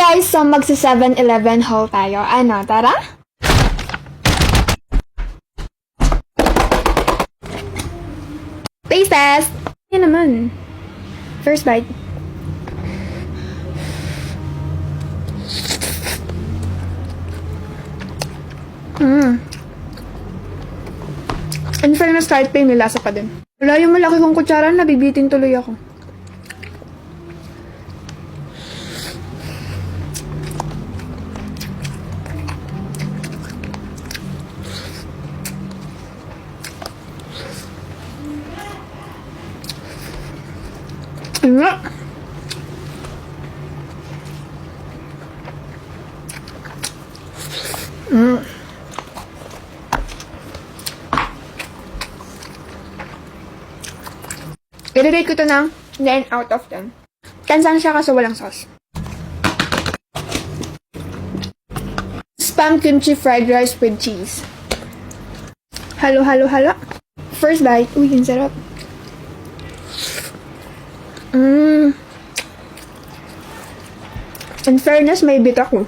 guys, so magsa 7-Eleven haul tayo. Ano, tara? Taste test! Yan naman. First bite. In fairness, kahit pa yung nilasa pa din. Wala yung malaki kong kutsara, nabibitin tuloy ako. Nga. I-rate ko ito ng 9 out of 10. Kansan siya kaso walang sauce. Spam kimchi fried rice with cheese. Halo, halo, halo. First bite. Uy, ang sarap. In fairness, may bit ako.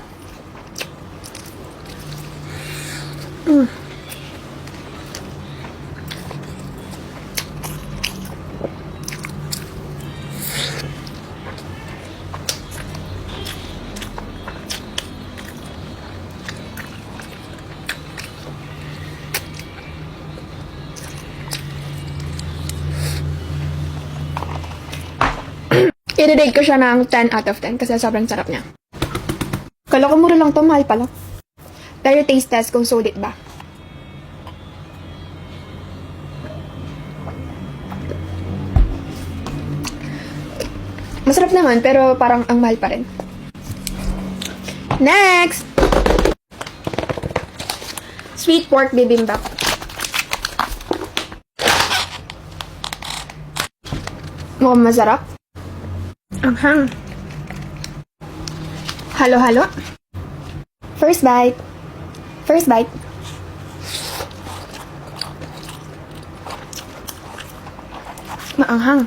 I-rate ko siya ng 10 out of 10 kasi sobrang sarap niya. Kala ko mura lang to, mahal pala. Pero taste test kung sulit ba. Masarap naman, pero parang ang mahal pa rin. Next! Sweet pork bibimbap. Mukhang masarap. Anghang. Halo-halo. First bite. First bite. Maanghang.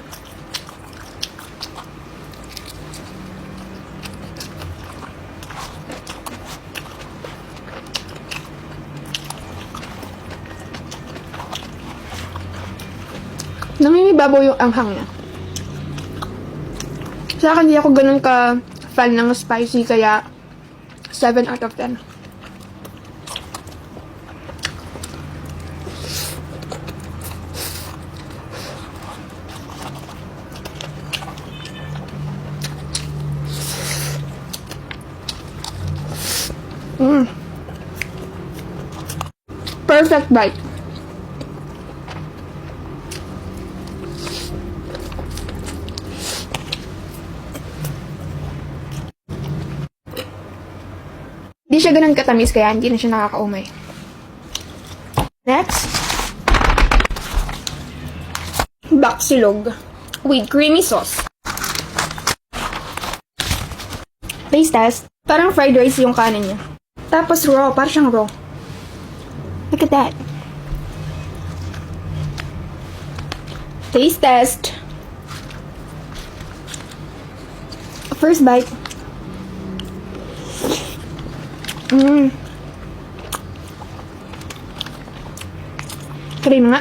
Nangingibabaw yung anghang niya. Sa akin, hindi ako ganun ka-fan ng spicy, kaya 7 out of 10. Perfect bite. Hindi siya ganun katamis kaya hindi na siya nakakaumay. Next. Baksilog with creamy sauce. Taste test. Parang fried rice yung kanin niya. Tapos raw, parang siyang raw. Look at that. Taste test. First bite. Cream nga.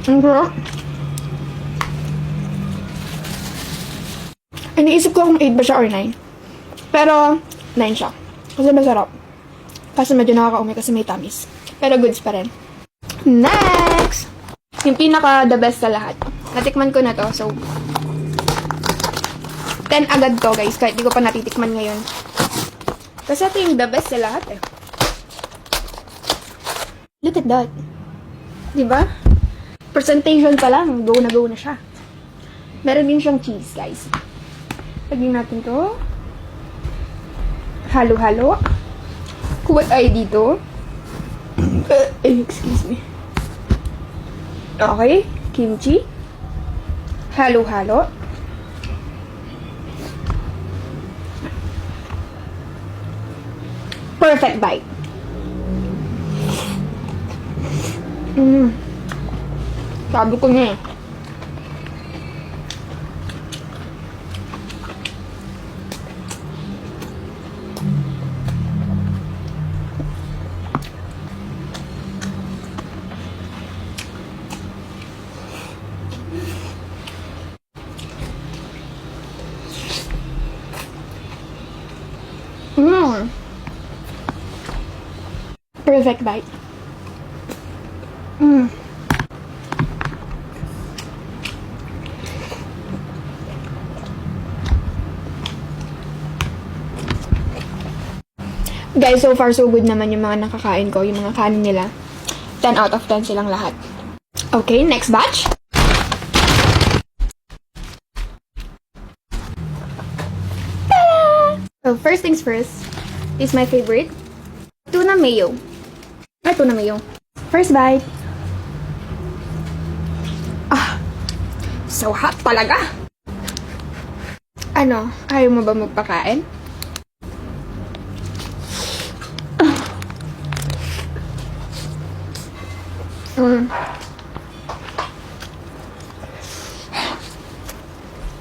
Ang sarap. Iniisip ko kung 8 ba siya or 9. Pero 9 siya. Kasi masarap. Kasi medyo nakakaumay kasi may tamis. Pero goods pa rin. Next! Yung pinaka the best sa lahat. Natikman ko na to. So, 10 agad to guys. Kahit di ko pa natitikman ngayon. Kasi ito yung the best sa lahat eh. Look at that. Diba? Presentation pa lang. Go na siya. Meron din siyang cheese guys. Lagyan natin to. Halo-halo. What ay dito? Excuse me. Okay. Kimchi. Halo-halo. Perfect bite. Sabi ko na eh. Perfect bite. Guys, so far so good naman yung mga nakakain ko, yung mga kanin nila. 10 out of 10 silang lahat. Okay, next batch. Ta-da! So, first things first is my favorite. Tuna mayo. Tuna mayo. First bite. So hot talaga. Ano, ayaw mo ba magpakain?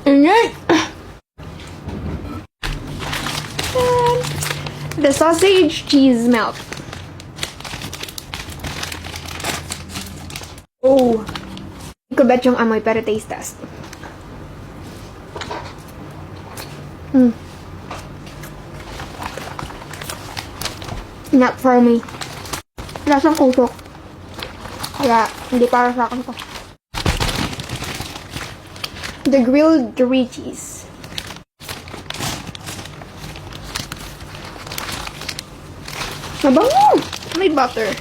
Init! The sausage cheese melt. Oh. Hindi ko bet yung amoy pero taste test. Not for me. Lasang kusok. Kaya, hindi para sa akin to. The grilled Doritos cheese. Mabango! May butter.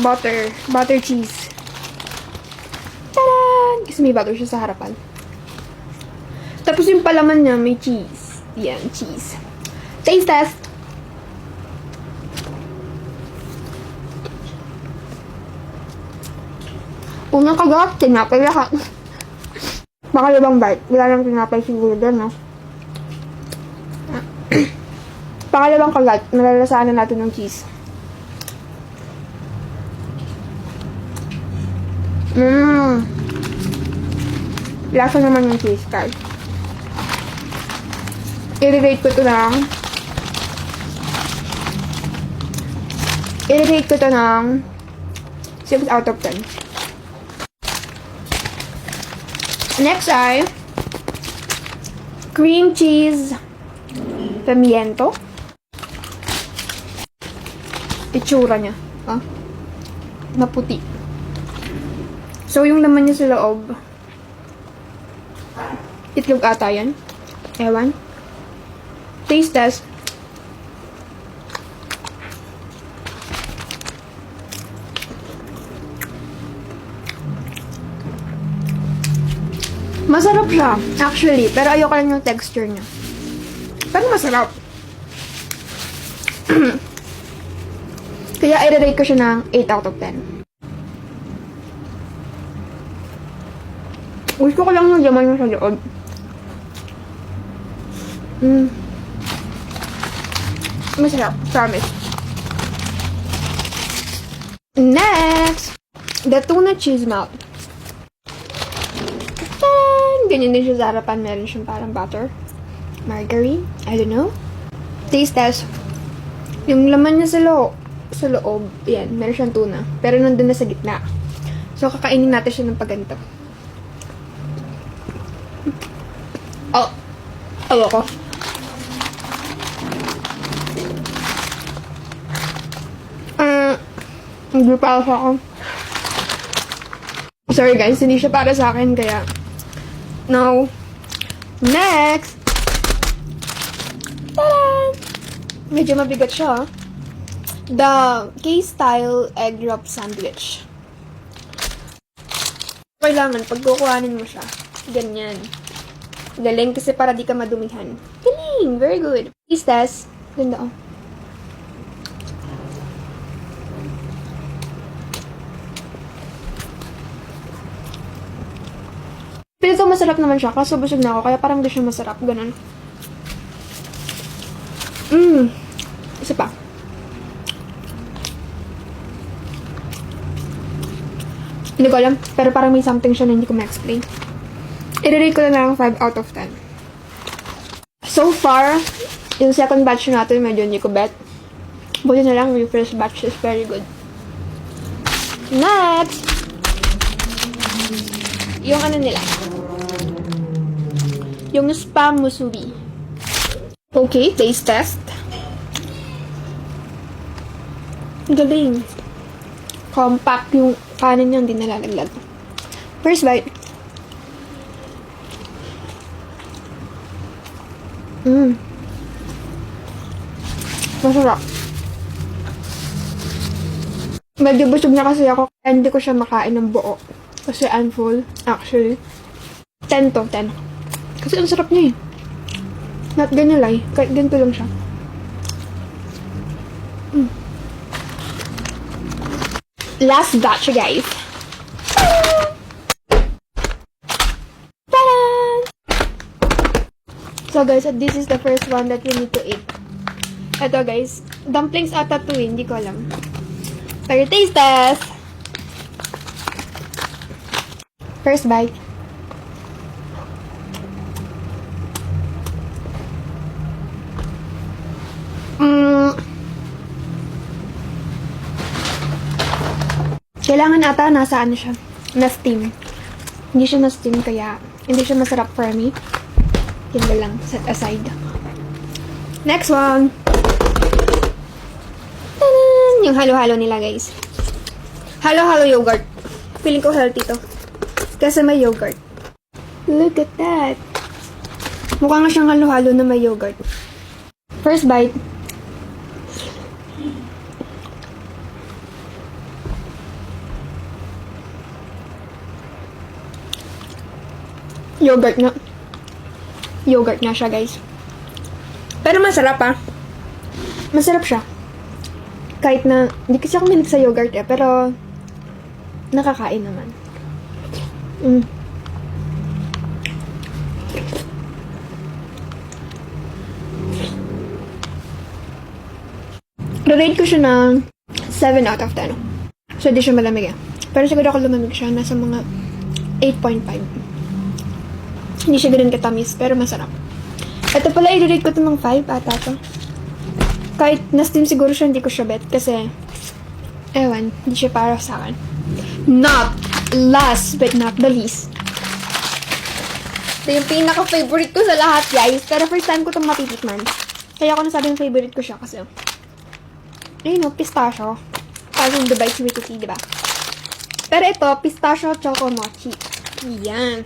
Butter cheese. Tadaan! Kasi may butter siya sa harapan. Tapos yung palaman niya, may cheese. Yan, cheese. Taste test! Unang kagat, tinapay lahat. Pangalawang bite, wala lang tinapay siguro doon, no? Pangalawang kagat, nalalasaan na natin ng cheese. Lasa naman yung cheese, guys. I-rate ko to ng 6 out of 10. Next ay cream cheese pimiento. Itsura niya. Maputi. So, yung laman niya sa loob, itlog ata yan. Ewan. Taste test. Masarap siya, actually. Pero ayoko lang yung texture niya. Pero masarap. Kaya i-rate ko siya ng 8 out of 10. Gusto ko lang yung laman yung sa loob. Masarap. Promise. Next! The tuna cheese melt. Ganyan din siya sa harapan. Meron siyang parang butter. Margarine. I don't know. Taste test. Yung laman niya sa loob, yan, meron siyang tuna. Pero nandun na sa gitna. So, kakainin natin siya ng paganito. Ayoko. Hindi para sa akin. Sorry guys, hindi siya para sa akin, kaya no. Next! Ta-da! Medyo mabigat siya. The K-style egg drop sandwich. Kailangan, pag kukuhanin mo siya, ganyan. Galing kasi para di ka madumihan. Galing! Very good. Taste test. Ganda oh. Pero ito masarap naman siya. Kaso busog na ako. Kaya parang di siya masarap. Ganun. Isa pa. Hindi ko alam. Pero parang may something siya na hindi ko ma-explain. I-rate ko na lang 5 out of 10. So far, yung second batch natin medyo hindi ko bet. Buti na lang, yung first batch is very good. Next! Yung ano nila. Yung spam musubi. Okay, taste test. Galing. Compact yung kanin niya, hindi nalalaglag. First bite. Masarap. Medyo busog na kasi ako, kaya hindi ko siya makain ng buo. Kasi I'm full, actually. 10 to, 10. Kasi ang sarap niya eh. Not gonna lie, kahit ganito lang siya. Last batch, guys. Ta-da! So guys, this is the first one that we need to eat. Ito guys, dumplings ata to eh, hindi ko alam. Pero taste test! First bite. Kailangan ata nasa ano siya, na steam. Hindi siya na steam kaya hindi siya masarap for me. Yun na lang, set aside. Next one! Tanan! Yung halo-halo nila guys. Halo-halo yogurt. Feeling ko healthy to. Kasi may yogurt. Look at that! Mukha nga siyang halo-halo na may yogurt. First bite. Yogurt na. Yogurt na siya, guys. Pero masarap, ah. Masarap siya. Kahit na, hindi kasi ako minig sa yogurt, eh. Pero, nakakain naman. Rate ko siya ng 7 out of 10. So, di siya malamig, eh. Pero siguro ako lumamig siya. Nasa mga 8.5. Hindi siya ganun katamis, pero masarap. Ito pala, i-rate ko ito ng 5 ata to. Kahit na-steam siguro siya, hindi ko siya bet. Kasi, ewan, hindi siya para sa akin. Not last but not the least. Ito yung pinaka-favorite ko sa lahat, guys. Pero first time ko itong matitikman. Kaya ako nasabing favorite ko siya kasi, ayun o, pistachio. Parang yung Dubai Sweetie Tea, diba? Pero ito, pistachio choco mochi. Yan.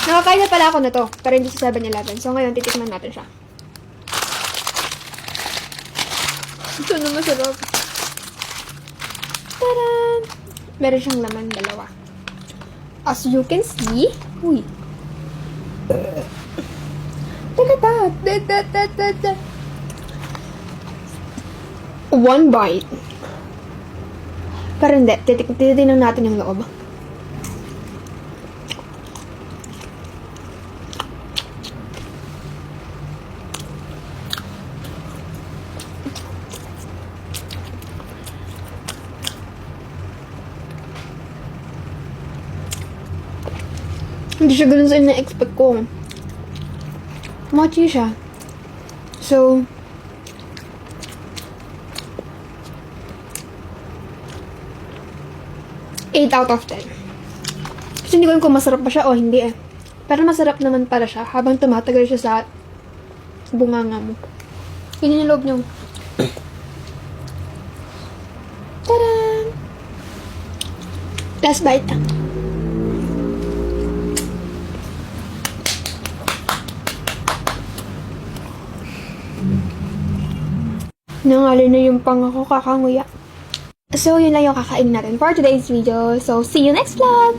Nakakain na pala ako na to, pero hindi sa 7-Eleven. So, ngayon, titikman natin siya. Ito na masarap. Taran! Meron siyang laman, dalawa. As you can see, uy. Look at that. One bite. Pero hindi, titignan natin yung loob. Hindi siya ganun sa ina-expect ko. Mochi siya. So, eight out of 10. Kasi hindi ko alam kung masarap pa siya o hindi eh. Pero masarap naman para siya habang tumatagal siya sa bunganga mo. Yun yung loob niyo. Taran! Last bite. Nangali na yung pang ako kakanguya. So, yun lang yung kakain natin for today's video. So, see you next vlog!